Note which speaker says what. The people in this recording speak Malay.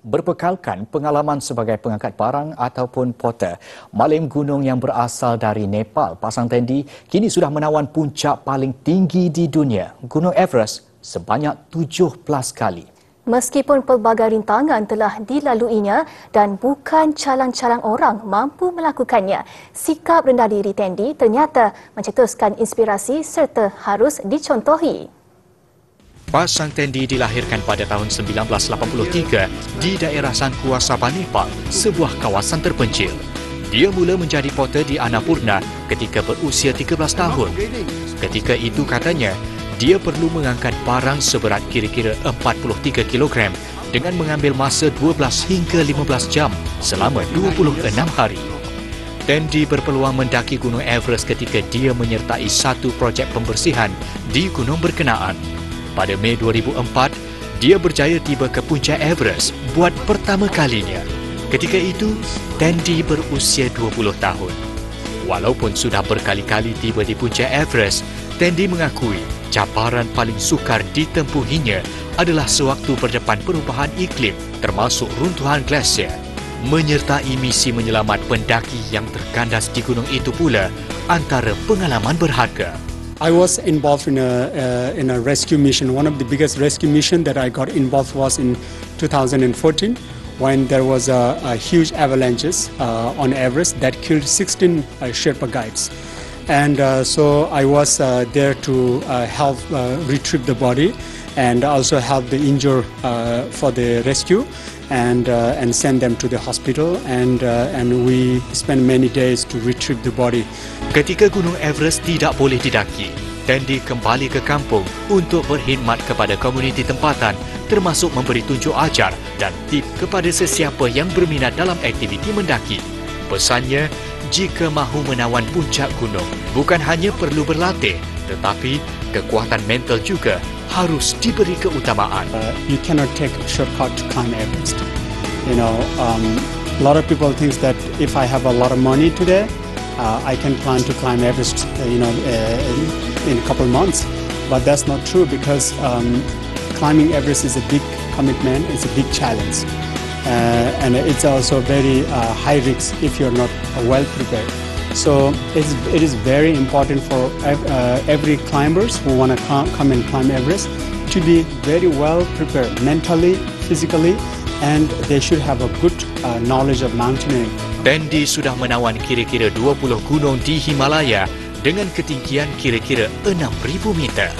Speaker 1: Berbekalkan pengalaman sebagai pengangkat barang ataupun porter, Malim gunung yang berasal dari Nepal, Pasang Tendi, kini sudah menawan puncak paling tinggi di dunia, Gunung Everest, sebanyak 17 kali.
Speaker 2: Meskipun pelbagai rintangan telah dilaluinya dan bukan calang-calang orang mampu melakukannya, sikap rendah diri Tendi ternyata mencetuskan inspirasi serta harus dicontohi.
Speaker 1: Pasang Tendi dilahirkan pada tahun 1983 di daerah Sangkua, Sabah, Nepal, sebuah kawasan terpencil. Dia mula menjadi porter di Annapurna ketika berusia 13 tahun. Ketika itu katanya, dia perlu mengangkat barang seberat kira-kira 43 kg dengan mengambil masa 12 hingga 15 jam selama 26 hari. Tendi berpeluang mendaki Gunung Everest ketika dia menyertai satu projek pembersihan di gunung berkenaan. Pada Mei 2004, dia berjaya tiba ke puncak Everest buat pertama kalinya. Ketika itu, Tendi berusia 20 tahun. Walaupun sudah berkali-kali tiba di puncak Everest, Tendi mengakui cabaran paling sukar ditempuhinya adalah sewaktu berdepan perubahan iklim termasuk runtuhan glasier. Menyertai misi menyelamat pendaki yang terkandas di gunung itu pula antara pengalaman berharga.
Speaker 3: I was involved in a rescue mission. One of the biggest rescue mission that I got involved was in 2014 when there was a huge avalanches on Everest that killed 16 Sherpa guides. And so I was there to help retrieve the body and also help the injured for the rescue and send them to the hospital and we spent many days to retrieve the body.
Speaker 1: Ketika Gunung Everest tidak boleh didaki, Tendi kembali ke kampung untuk berkhidmat kepada komuniti tempatan termasuk memberi tunjuk ajar dan tip kepada sesiapa yang berminat dalam aktiviti mendaki. Pesannya, jika mahu menawan puncak gunung, bukan hanya perlu berlatih, tetapi kekuatan mental juga harus diberi keutamaan.
Speaker 3: You cannot take a shortcut to climb Everest. You know, a lot of people think that if I have a lot of money today, I can plan to climb Everest, in a couple months. But that's not true because climbing Everest is a big commitment, it's a big challenge. And it's also very high risk if you're not well prepared. So it is very important for every climbers who want to come and climb Everest to be very well prepared mentally, physically, and they should have a good knowledge of mountaineering.
Speaker 1: Tendi sudah menawan kira-kira 20 gunung di Himalaya dengan ketinggian kira-kira 6,000 meter.